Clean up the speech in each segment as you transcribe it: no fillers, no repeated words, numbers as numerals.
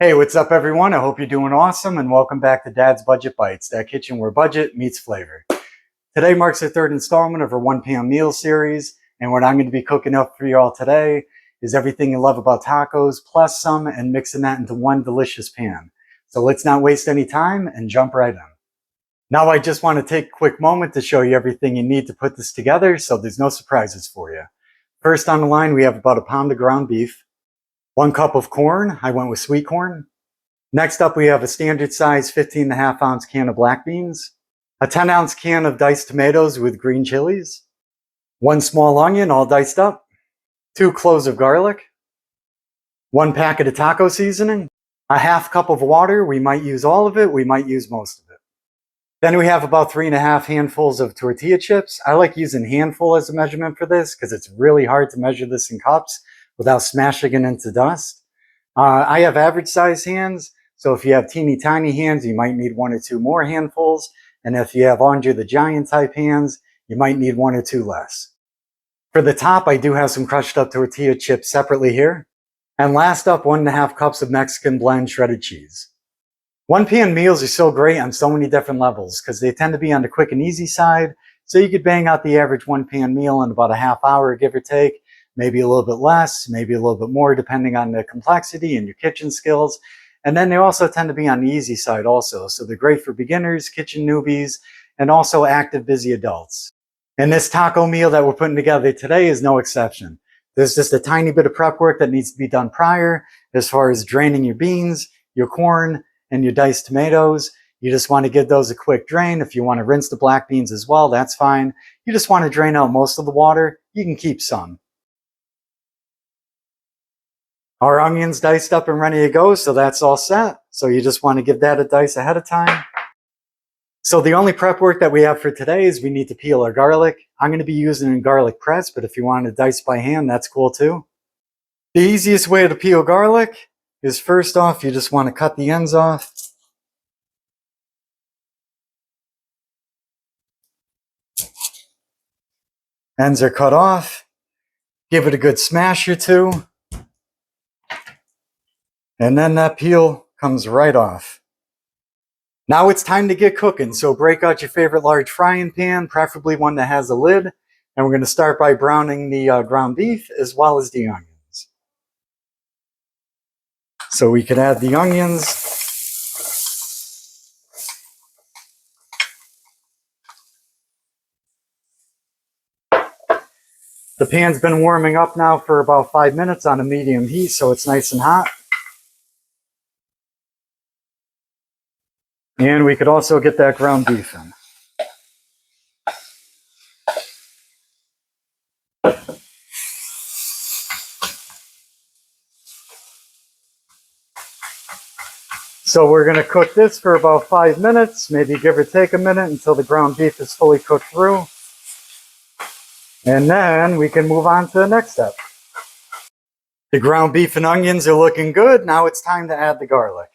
Hey, what's up everyone? I hope you're doing awesome and welcome back to Dad's Budget Bites, that kitchen where budget meets flavor. Today marks the third installment of our 1 pan meal series, and what I'm going to be cooking up for y'all today is everything you love about tacos plus some, and mixing that into one delicious pan. So let's not waste any time and jump right in. Now I just want to take a quick moment to show you everything you need to put this together so there's no surprises for you. First on the line we have about a pound of ground beef, 1 cup of corn. I went with sweet corn. Next up, we have a standard size 15.5-ounce can of black beans, a 10-ounce can of diced tomatoes with green chilies, 1 small onion all diced up, 2 cloves of garlic, 1 packet of taco seasoning, a half cup of water. We might use all of it, we might use most of it. Then we have about 3.5 handfuls of tortilla chips. I like using handful as a measurement for this because it's really hard to measure this in cups without smashing it into dust. I have average size hands. So if you have teeny tiny hands, you might need 1 or 2 more handfuls. And if you have Andre the Giant type hands, you might need 1 or 2 less. For the top, I do have some crushed up tortilla chips separately here. And last up, 1.5 cups of Mexican blend shredded cheese. 1-pan meals are so great on so many different levels because they tend to be on the quick and easy side. So you could bang out the average 1-pan meal in about a half hour, give or take. Maybe a little bit less, maybe a little bit more, depending on the complexity and your kitchen skills. And then they also tend to be on the easy side also. So they're great for beginners, kitchen newbies, and also active, busy adults. And this taco meal that we're putting together today is no exception. There's just a tiny bit of prep work that needs to be done prior, as far as draining your beans, your corn, and your diced tomatoes. You just want to give those a quick drain. If you want to rinse the black beans as well, that's fine. You just want to drain out most of the water. You can keep some. Our onions diced up and ready to go, so that's all set. So you just want to give that a dice ahead of time. So the only prep work that we have for today is we need to peel our garlic. I'm going to be using a garlic press, but if you want to dice by hand, that's cool too. The easiest way to peel garlic is, first off, you just want to cut the ends off. Ends are cut off. Give it a good smash or two. And then that peel comes right off. Now it's time to get cooking, so break out your favorite large frying pan, preferably one that has a lid. And we're going to start by browning the ground beef as well as the onions. So we could add the onions. The pan's been warming up now for about 5 minutes on a medium heat, so it's nice and hot. And we could also get that ground beef in. So we're going to cook this for about 5 minutes, maybe give or take a minute, until the ground beef is fully cooked through. And then we can move on to the next step. The ground beef and onions are looking good. Now it's time to add the garlic.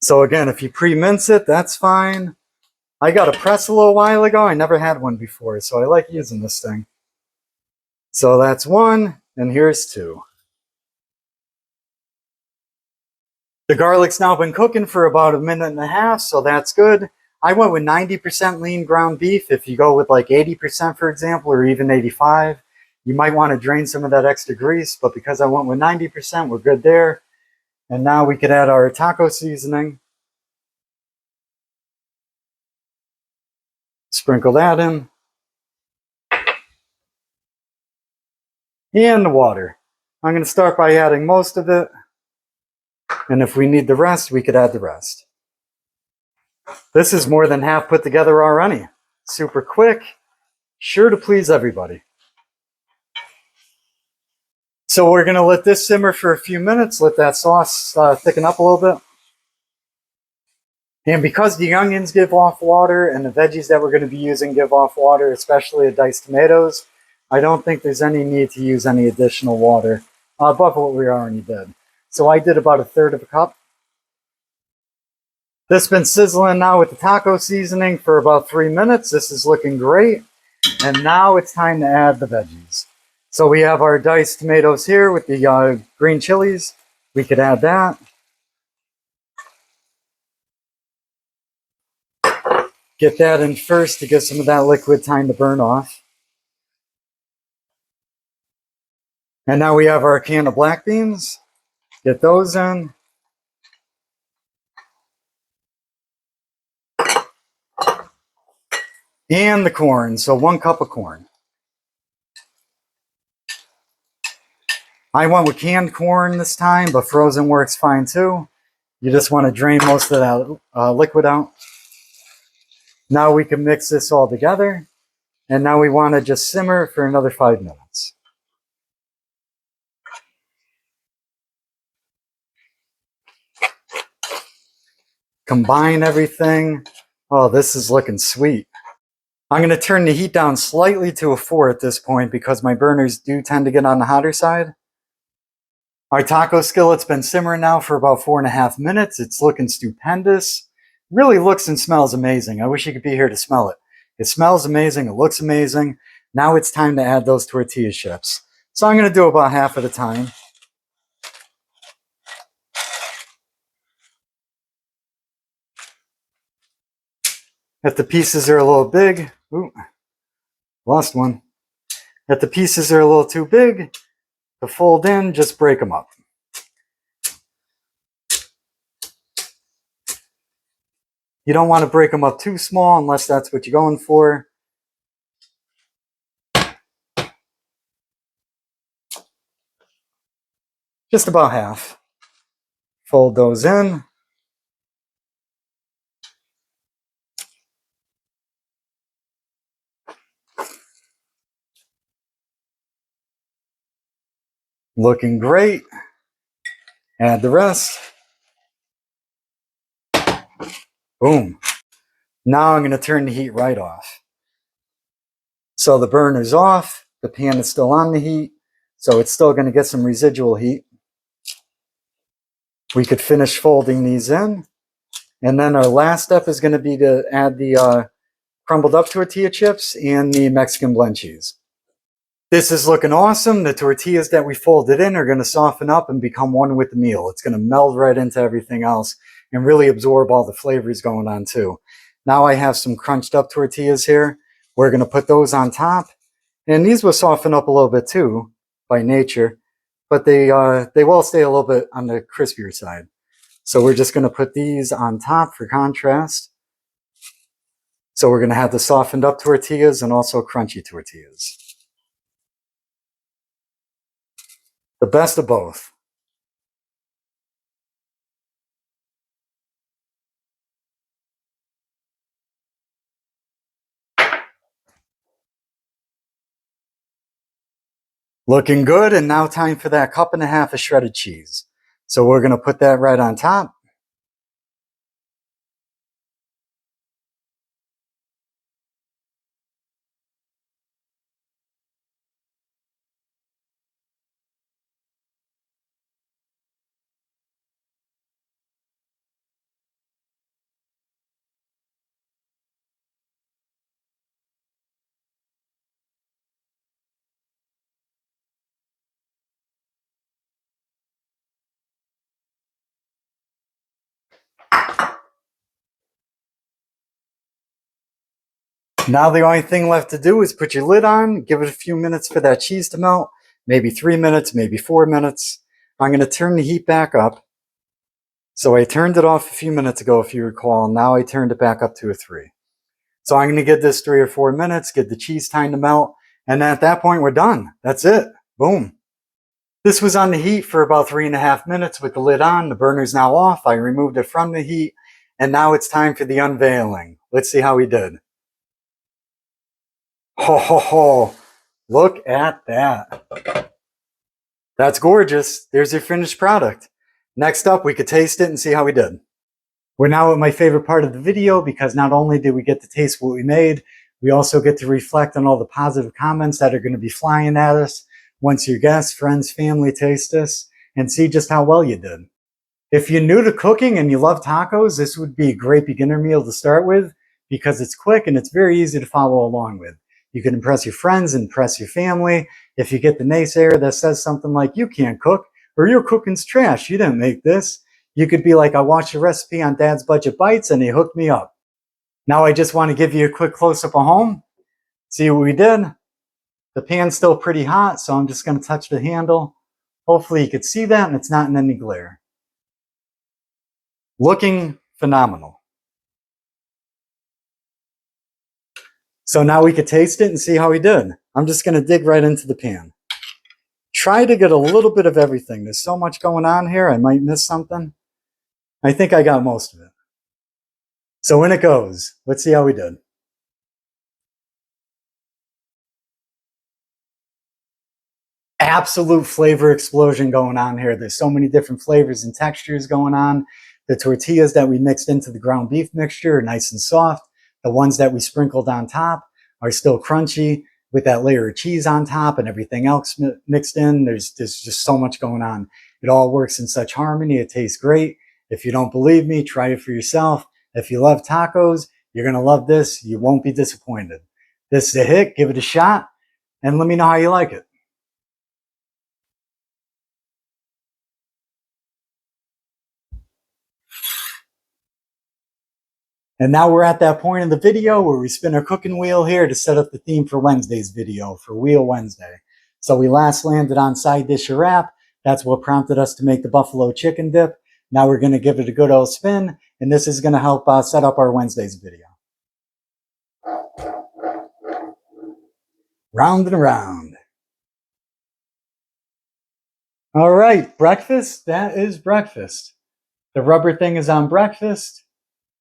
So again, if you pre-mince it, that's fine. I got a press a little while ago. I never had one before, so I like using this thing. So that's 1, and here's 2. The garlic's now been cooking for about 1.5 minutes, so that's good. I went with 90% lean ground beef. If you go with like 80%, for example, or even 85%, you might want to drain some of that extra grease, but because I went with 90%, we're good there. And now we could add our taco seasoning. Sprinkle that in. And the water. I'm going to start by adding most of it. And if we need the rest, we could add the rest. This is more than half put together already. Super quick. Sure to please everybody. So we're going to let this simmer for a few minutes, let that sauce thicken up a little bit. And because the onions give off water and the veggies that we're going to be using give off water, especially the diced tomatoes, I don't think there's any need to use any additional water above what we already did. So I did about 1/3 cup. This has been sizzling now with the taco seasoning for about 3 minutes. This is looking great. And now it's time to add the veggies. So we have our diced tomatoes here with the green chilies. We could add that. Get that in first to get some of that liquid time to burn off. And now we have our can of black beans. Get those in. And the corn, so 1 cup of corn. I went with canned corn this time, but frozen works fine too. You just want to drain most of that liquid out. Now we can mix this all together. And now we want to just simmer for another 5 minutes. Combine everything. Oh, this is looking sweet. I'm going to turn the heat down slightly to a 4 at this point because my burners do tend to get on the hotter side. Our taco skillet's been simmering now for about 4.5 minutes. It's looking stupendous. Really looks and smells amazing. I wish you could be here to smell it. It smells amazing. It looks amazing. Now it's time to add those tortilla chips. So I'm going to do about half at a time. If the pieces are a little big, ooh, lost one. If the pieces are a little too big to fold in, just break them up. You don't want to break them up too small unless that's what you're going for. Just about half. Fold those in. Looking great. Add the rest. Boom. Now I'm going to turn the heat right off. So the burner's off. The pan is still on the heat. So it's still going to get some residual heat. We could finish folding these in. And then our last step is going to be to add the crumbled up tortilla chips and the Mexican blend cheese. This is looking awesome. The tortillas that we folded in are going to soften up and become one with the meal. It's going to meld right into everything else and really absorb all the flavors going on too. Now I have some crunched up tortillas here. We're going to put those on top. And these will soften up a little bit too by nature, but they will stay a little bit on the crispier side. So we're just going to put these on top for contrast. So we're going to have the softened up tortillas and also crunchy tortillas. The best of both. Looking good, and now time for that 1.5 cups of shredded cheese. So we're going to put that right on top. Now the only thing left to do is put your lid on, give it a few minutes for that cheese to melt, maybe 3 minutes, maybe 4 minutes. I'm going to turn the heat back up. So I turned it off a few minutes ago, if you recall. Now I turned it back up to a 3. So I'm going to give this 3 or 4 minutes, get the cheese time to melt, and at that point we're done. That's it. Boom. This was on the heat for about 3.5 minutes with the lid on. The burner's now off. I removed it from the heat, and now it's time for the unveiling. Let's see how we did. Ho, ho, ho. Look at that. That's gorgeous. There's your finished product. Next up, we could taste it and see how we did. We're now at my favorite part of the video because not only did we get to taste what we made, we also get to reflect on all the positive comments that are going to be flying at us once your guests, friends, family taste this and see just how well you did. If you're new to cooking and you love tacos, this would be a great beginner meal to start with because it's quick and it's very easy to follow along with. You can impress your friends, impress your family. If you get the naysayer that says something like, you can't cook, or your cooking's trash, you didn't make this, you could be like, I watched a recipe on Dad's Budget Bites and they hooked me up. Now I just want to give you a quick close-up of home. See what we did? The pan's still pretty hot, so I'm just going to touch the handle. Hopefully you could see that and it's not in any glare. Looking phenomenal. So now we could taste it and see how we did. I'm just going to dig right into the pan. Try to get a little bit of everything. There's so much going on here, I might miss something. I think I got most of it. So in it goes. Let's see how we did. Absolute flavor explosion going on here. There's so many different flavors and textures going on. The tortillas that we mixed into the ground beef mixture are nice and soft. The ones that we sprinkled on top are still crunchy with that layer of cheese on top and everything else mixed in. There's just so much going on. It all works in such harmony. It tastes great. If you don't believe me, try it for yourself. If you love tacos, you're going to love this. You won't be disappointed. This is a hit. Give it a shot and let me know how you like it. And now we're at that point in the video where we spin our cooking wheel here to set up the theme for Wednesday's video, for Wheel Wednesday. So we last landed on side dish or wrap. That's what prompted us to make the buffalo chicken dip. Now we're going to give it a good old spin, and this is going to help set up our Wednesday's video. Round and round. All right, breakfast. That is breakfast. The rubber thing is on breakfast.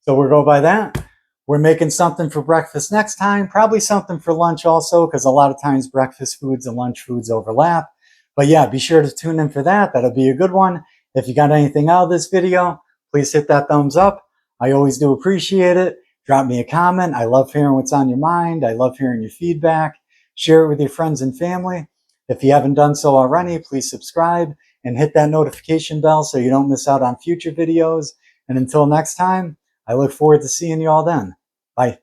So we'll go by that. We're making something for breakfast next time, probably something for lunch also, because a lot of times breakfast foods and lunch foods overlap. But yeah, be sure to tune in for that. That'll be a good one. If you got anything out of this video, please hit that thumbs up. I always do appreciate it. Drop me a comment. I love hearing what's on your mind. I love hearing your feedback. Share it with your friends and family. If you haven't done so already, please subscribe and hit that notification bell so you don't miss out on future videos. And until next time, I look forward to seeing you all then. Bye.